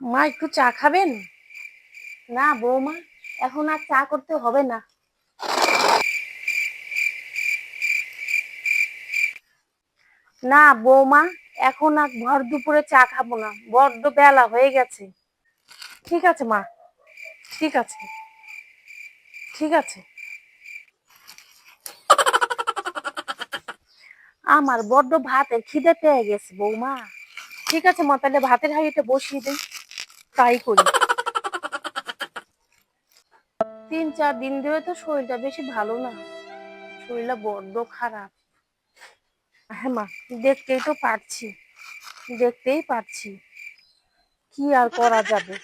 মা একটু চা খাবেন? না বৌমা, এখন আর চা করতে হবে না। না বৌমা, এখন আর ভর দুপুরে চা খাবো না, বড্ড বেলা হয়ে গেছে। ঠিক আছে মা, ঠিক আছে, ঠিক আছে। আমার বড্ড ভাতের খিদে পেয়ে গেছে বৌমা। ঠিক আছে মা, তাহলে ভাতের হাঁড়িটা বসিয়ে দিই। তাই করি। 3-4 দিন ধরে তো শরীরটা বেশি ভালো না, শরীরটা বড্ড খারাপ। হ্যাঁ মা, দেখতেই তো পারছি, দেখতেই পারছি। কি আর করা যাবে,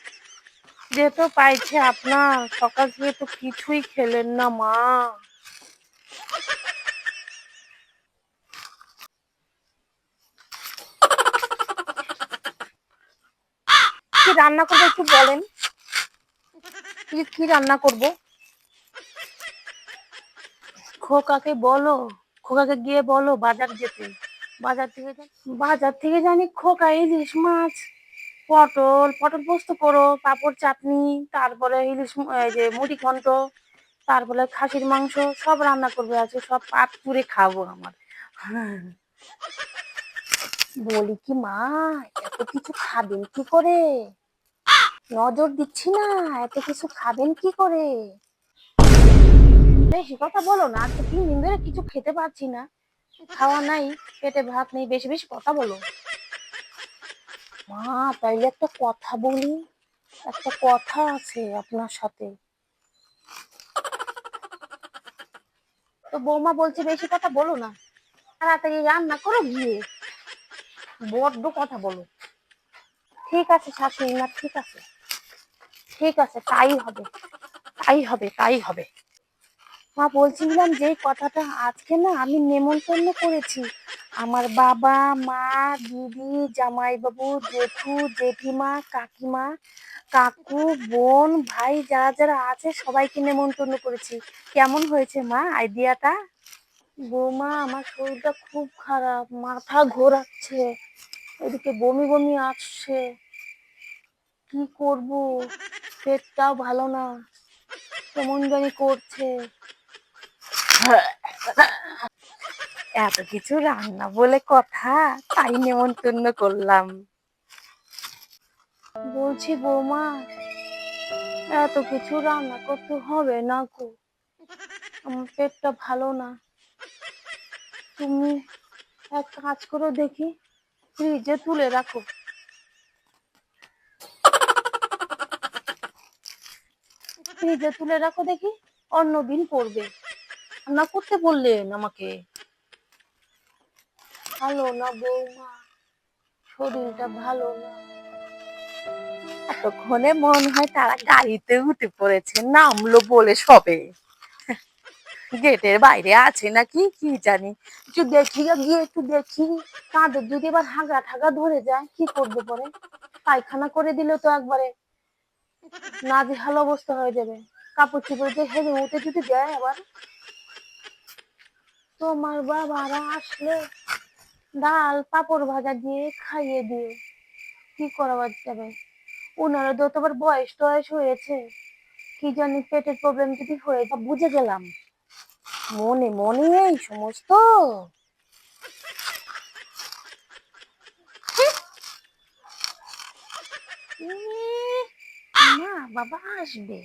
যেহেতু পাইছে আপনার, সকাল থেকে তো কিছুই খেলেন না মা। কি রান্না করবো একটু বলেন, কি রান্না করব? খোকাকে বলো, খোকাকে গিয়ে বলো বাজার যেতে। বাজার থেকে বাজার থেকে জানি খোকা ইলিশ মাছ, পটল পটল পোস্ত করো, পাঁপড় চাটনি, তারপরে ইলিশ এই যে মুড়ি ঘন্ট, তারপরে খাসির মাংস, সব রান্না করবে, আছে সব পাট পুরে খাবো আমার। হ্যাঁ, বলি কি মা, এত কিছু খাবেন কি করে? নজর দিচ্ছি না, এত কিছু খাবেন কি করে? বেশি কথা বলো না, আজকে 3 দিন ধরে কিছু খেতে পারছি না, খাওয়া নাই, পেটে ভাত নেই, বেশি বেশি কথা বলো। মা তাইলে একটা কথা বলি, একটা কথা আছে আপনার সাথে। তো বৌমা বলছে বেশি কথা বলো না, তাড়াতাড়ি রান্না করো গিয়ে, বড্ড কথা বলো। ঠিক আছে শাশুড়ি মা, ঠিক আছে, ঠিক আছে, তাই হবে, তাই হবে, তাই হবে। মা বলছিলাম যে কথাটা, আজকে না আমি নেমন্তন্ন করেছি আমার বাবা, মা, দিদি, জামাইবাবু, জেঠু, জেঠিমা, কাকিমা, কাকু, বোন, ভাই, যারা যারা আছে সবাইকে নেমন্তন্ন করেছি। কেমন হয়েছে মা আইডিয়াটা? বৌমা আমার শরীরটা খুব খারাপ, মাথা ঘোরাচ্ছে, এদিকে বমি বমি আসছে, কি করব, পেটটাও ভালো না, কেমন জানি করছে। এত কিছু রান্না বলে কথা, তাই নেমন্তন্ন করলাম। বলছি বৌমা, এত কিছু রান্না করতে হবে না গো, আমার পেটটা ভালো না, তুমি এক কাজ করো দেখি, ফ্রিজে তুলে রাখো, ফ্রিজে তুলে রাখো দেখি, অন্যদিন করবে। রান্না করতে বললেন আমাকে? ভালো না বৌমা, শরীরটা ভালো না। এতক্ষণে মনে হয় তারা গাড়িতে উঠে পড়েছে, নামলো বলে সবে, গেটের বাইরে আছে নাকি কি জানি, একটু দেখি গিয়ে, একটু দেখি, তাদের যদি এবার হাগা ঠাগা ধরে যায় কি করবে পরে, পায়খানা করে দিলে তো একবারে নাজেহাল অবস্থা হয়ে যাবে, কাপড় চোপড় যে হেগে উঠে যদি দেয় আবার। তোমার বাবারা আসলে ডাল পাপড় ভাজা দিয়ে খাইয়ে দিয়ে কি করা যাবে, ওনারা তো আবার বয়স টয়স হয়েছে, কি জানি পেটের প্রবলেম যদি হয়ে যায়, বুঝে গেলাম, মনে মনে এই সমস্ত। মা বাবা আসবে,